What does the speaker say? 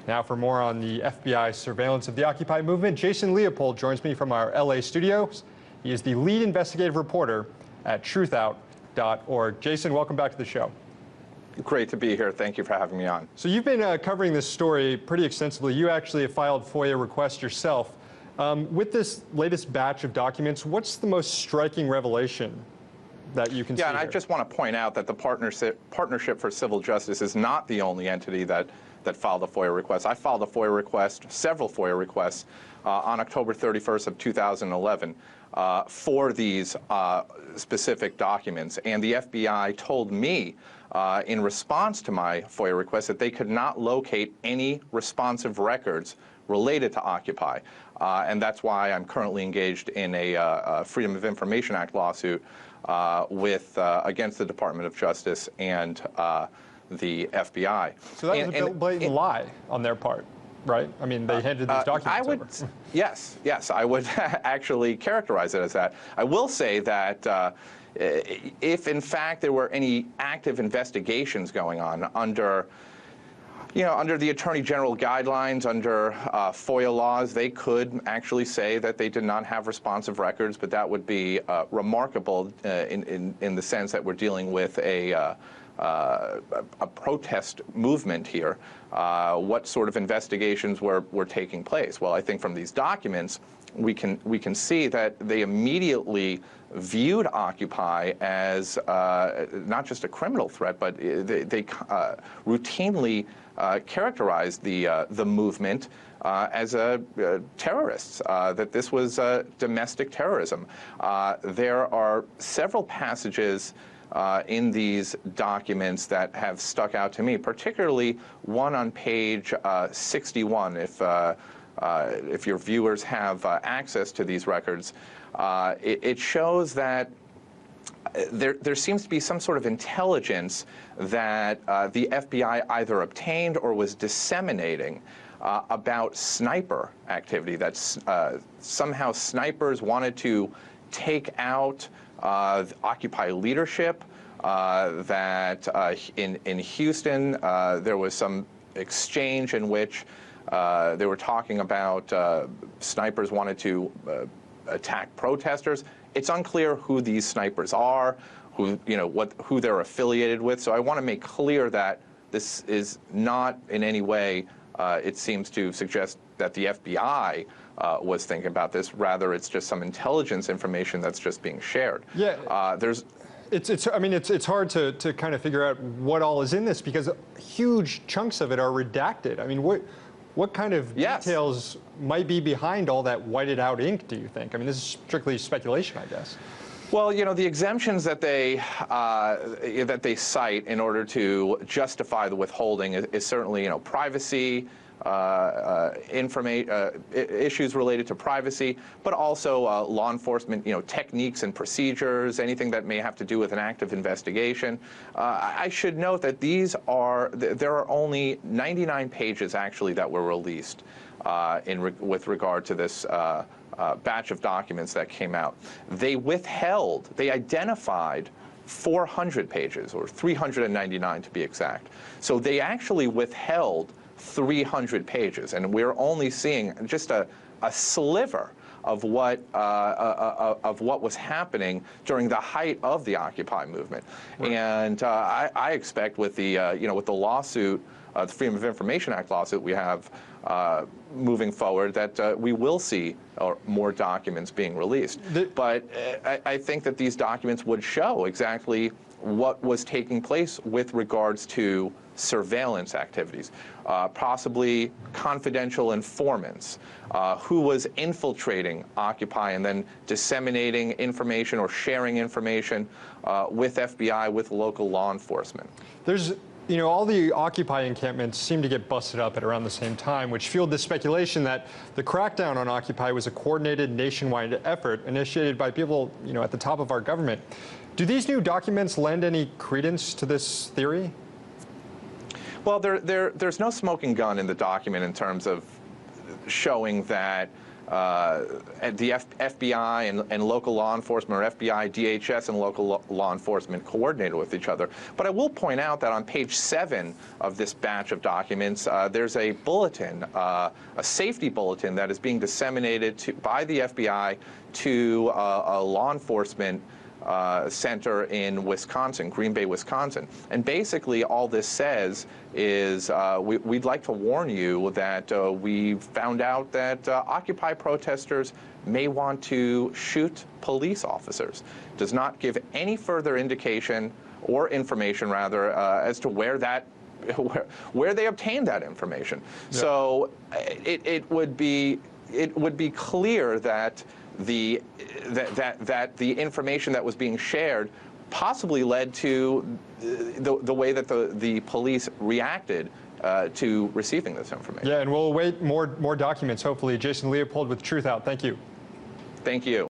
Now for more on the FBI surveillance of the Occupy movement, Jason Leopold joins me from our LA studios. He is the lead investigative reporter at Truthout.org. Jason, welcome back to the show. Great to be here. Thank you for having me on. So you've been covering this story pretty extensively. You actually have filed FOIA requests yourself. With this latest batch of documents, what's the most striking revelation that you can see and here? I just want to point out that the Partnership for Civil Justice is not the only entity that filed a FOIA request. I filed a FOIA request, several FOIA requests, on October 31st of 2011 for these specific documents. And the FBI told me in response to my FOIA request that they could not locate any responsive records related to Occupy. And that's why I'm currently engaged in a Freedom of Information Act lawsuit against the Department of Justice and the FBI. So that was a blatant lie on their part, right? I mean, they handed these documents over. Yes, I would actually characterize it as that. I will say that if, in fact, there were any active investigations going on under the Attorney General guidelines, under FOIA laws, they could actually say that they did not have responsive records, but that would be remarkable in the sense that we're dealing with a protest movement here. What sort of investigations were taking place? Well, I think from these documents, we can see that they immediately viewed Occupy as not just a criminal threat, but they routinely characterized the movement as terrorists, that this was domestic terrorism. There are several passages in these documents that have stuck out to me, particularly one on page 61. If your viewers have access to these records, it shows that there seems to be some sort of intelligence that the FBI either obtained or was disseminating about sniper activity, that somehow snipers wanted to take out Occupy leadership, that in Houston there was some exchange in which they were talking about snipers wanted to attack protesters. It's unclear who these snipers are, who they're affiliated with. So I want to make clear that this is not in any way, it seems to suggest that the FBI was thinking about this. Rather, it's just some intelligence information that's just being shared. Yeah. It's hard to kind of figure out what all is in this because huge chunks of it are redacted. I mean, what kind of details might be behind all that whited out ink, do you think? I mean, this is strictly speculation, I guess. Well, the exemptions that they cite in order to justify the withholding is certainly, privacy, issues related to privacy, but also law enforcement, techniques and procedures, anything that may have to do with an active investigation. I should note that there are only 99 pages actually that were released with regard to this batch of documents that came out. They identified 400 pages, or 399 to be exact. So they actually withheld 300 pages, and we're only seeing just a sliver of what was happening during the height of the Occupy movement. Right. And I expect with the with the lawsuit, the Freedom of Information Act lawsuit we have moving forward, that we will see more documents being released. But I think that these documents would show exactly what was taking place with regards to surveillance activities, possibly confidential informants, who was infiltrating Occupy and then disseminating information or sharing information with FBI, with local law enforcement. There's, all the Occupy encampments seem to get busted up at around the same time, which fueled the speculation that the crackdown on Occupy was a coordinated nationwide effort initiated by people, at the top of our government. Do these new documents lend any credence to this theory? Well, there's no smoking gun in the document in terms of showing that the FBI and local law enforcement, or FBI, DHS, and local law enforcement coordinated with each other. But I will point out that on page 7 of this batch of documents, there's a bulletin, a safety bulletin that is being disseminated by the FBI to a law enforcement center in Wisconsin, Green Bay, Wisconsin. And basically all this says is we'd like to warn you that we found out that Occupy protesters may want to shoot police officers. Does not give any further indication or information, rather, as to where they obtained that information. Yeah. So it would be clear that the information that was being shared possibly led to the way that the police reacted to receiving this information. Yeah, and we'll await more documents, hopefully. Jason Leopold with Truthout, thank you. Thank you.